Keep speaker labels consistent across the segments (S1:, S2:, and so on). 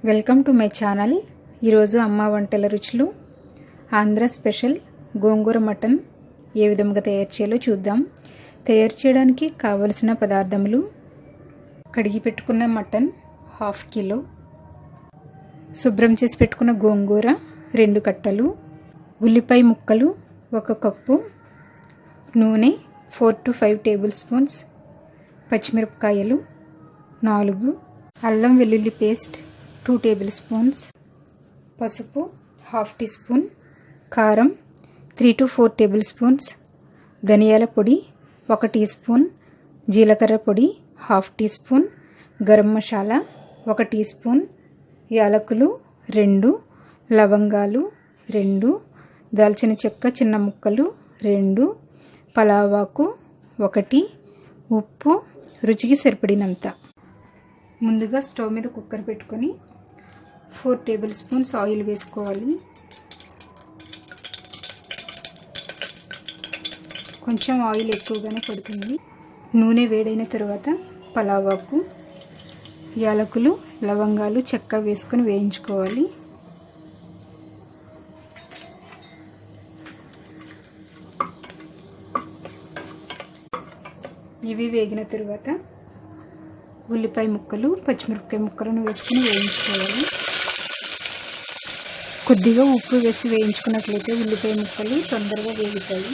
S1: Welcome to my channel. ఈరోజు అమ్మ వంటల రుచులు ఆంధ్ర స్పెషల్ గోంగూర మటన్ ఏ విధంగా తయారు చేయాలో చూద్దాం. తయారు చేయడానికి కావలసిన పదార్థములు: కడిగి పెట్టుకున్న మటన్ 1/2 కిలో, శుభ్రం చేసి పెట్టుకున్న గోంగూర 2 కట్టలు, ఉల్లిపాయ ముక్కలు 1 కప్పు, నూనె 4 to 5 టేబుల్ స్పూన్స్, పచ్చిమిరపకాయలు 4, అల్లం వెల్లుల్లి పేస్ట్ 2 టేబుల్ స్పూన్స్, పసుపు 1/2 టీ స్పూన్, కారం 3 to 4 టేబుల్ స్పూన్స్, ధనియాల పొడి 1 టీ స్పూన్, జీలకర్ర పొడి 1/2 teaspoon, garam masala 1 teaspoon, యాలకులు 2, లవంగాలు 2, దాల్చిన చెక్క చిన్న ముక్కలు 2, పలావాకు 1, ఉప్పు రుచికి సరిపడినంత. ముందుగా స్టవ్ మీద కుక్కర్ పెట్టుకొని 4 టేబుల్ స్పూన్స్ ఆయిల్ వేసుకోవాలి. కొంచెం ఆయిల్ ఎక్కువగానే పడుతుంది. నూనె వేడైన తర్వాత పలావాకు, యాలకులు, లవంగాలు, చెక్క వేసుకొని వేయించుకోవాలి. ఇవి వేగిన తర్వాత ఉల్లిపాయ ముక్కలు, పచ్చిమిరపకాయ ముక్కలను వేసుకుని వేయించుకోవాలి. కొద్దిగా ఉప్పు వేసి వేయించుకున్నట్లయితే ఉల్లిపాయ ముక్కలు తొందరగా వేగుతాయి.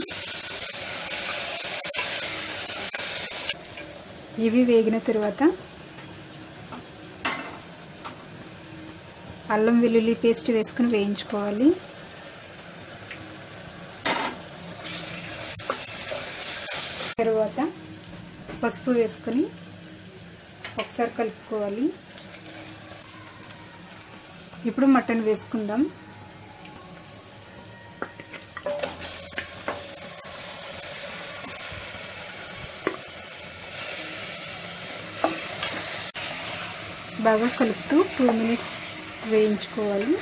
S1: ఇవి వేగిన తర్వాత అల్లం వెల్లుల్లి పేస్ట్ వేసుకుని వేయించుకోవాలి. తర్వాత పసుపు వేసుకొని ఒకసారి కలుపుకోవాలి. ఇప్పుడు మటన్ వేసుకుందాం. బాగా కలుపుతూ 2 మినిట్స్ వేయించుకోవాలి.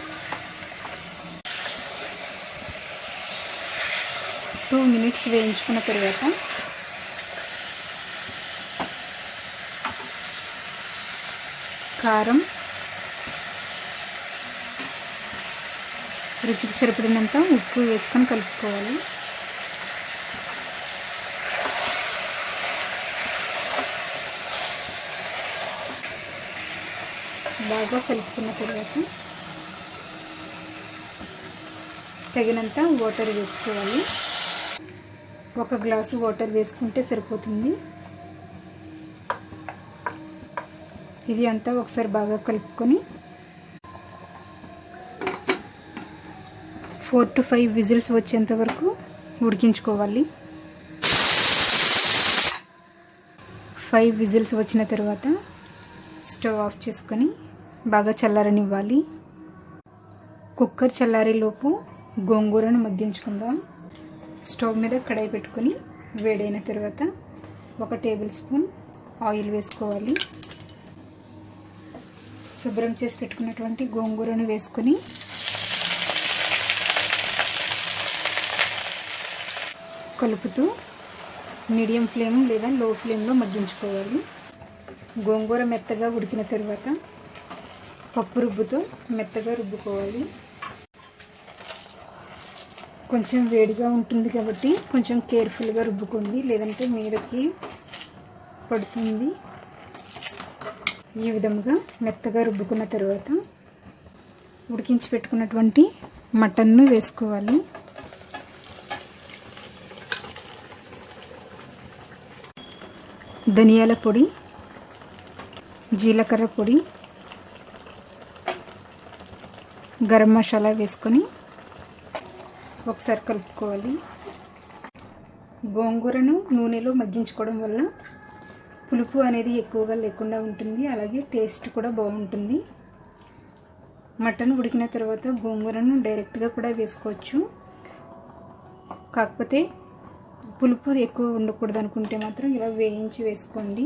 S1: 2 మినిట్స్ వేయించుకున్న తర్వాత కారం, రుచికి సరిపడినంత ఉప్పు వేసుకొని కలుపుకోవాలి. బాగా కలుపుకున్న తర్వాత తగినంత వాటర్ వేసుకోవాలి. 1 గ్లాసు వాటర్ వేసుకుంటే సరిపోతుంది. ఇది అంతా ఒకసారి బాగా కలుపుకొని 4 to 5 విజిల్స్ వచ్చేంత వరకు ఉడికించుకోవాలి. 5 విజిల్స్ వచ్చిన తర్వాత స్టవ్ ఆఫ్ చేసుకొని బాగా చల్లారనివ్వాలి. కుక్కర్ చల్లారేలోపు గోంగూరను మగ్గించుకుందాం. స్టవ్ మీద కడాయి పెట్టుకొని వేడైన తర్వాత 1 టేబుల్ స్పూన్ ఆయిల్ వేసుకోవాలి. శుభ్రం చేసి పెట్టుకున్నటువంటి గోంగూరను వేసుకొని కలుపుతూ మీడియం ఫ్లేమ్ లేదా లో ఫ్లేమ్లో మగ్గించుకోవాలి. గోంగూర మెత్తగా ఉడికిన తర్వాత పప్పు రుబ్బుతో మెత్తగా రుబ్బుకోవాలి. కొంచెం వేడిగా ఉంటుంది కాబట్టి కొంచెం కేర్ఫుల్గా రుబ్బుకోండి, లేదంటే మీదకి పడుతుంది. ఈ విధంగా మెత్తగా రుబ్బుకున్న తర్వాత ఉడికించి పెట్టుకున్నటువంటి మటన్ను వేసుకోవాలి. ధనియాల పొడి, జీలకర్ర పొడి, గరం మసాలా వేసుకొని ఒకసారి కలుపుకోవాలి. గోంగూరను నూనెలో మగ్గించుకోవడం వల్ల పులుపు అనేది ఎక్కువగా లేకుండా ఉంటుంది, అలాగే టేస్ట్ కూడా బాగుంటుంది. మటన్ ఉడికిన తర్వాత గోంగూరను డైరెక్ట్గా కూడా వేసుకోవచ్చు. కాకపోతే పులుపు ఎక్కువ ఉండకూడదు అనుకుంటే మాత్రం ఇలా వేయించి వేసుకోండి.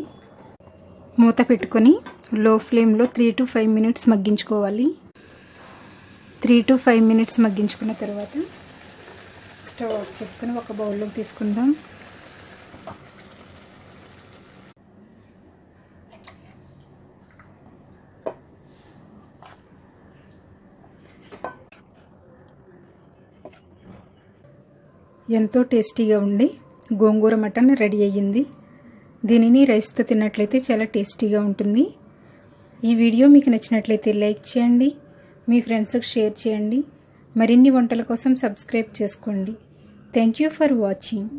S1: మూత పెట్టుకొని లో ఫ్లేమ్లో 3 to 5 మినిట్స్ మగ్గించుకోవాలి. 3 to 5 మినిట్స్ మగ్గించుకున్న తర్వాత స్టవ్ ఆఫ్ చేసుకొని ఒక బౌల్లోకి తీసుకుందాం. ఎంతో టేస్టీగా ఉండి గోంగూర మటన్ రెడీ అయ్యింది. దీనిని రైస్తో తిన్నట్లయితే చాలా టేస్టీగా ఉంటుంది. ఈ వీడియో మీకు నచ్చినట్లయితే లైక్ చేయండి, మీ ఫ్రెండ్స్కి షేర్ చేయండి. మరిన్ని వంటల కోసం సబ్స్క్రైబ్ చేసుకోండి. Thank you for watching.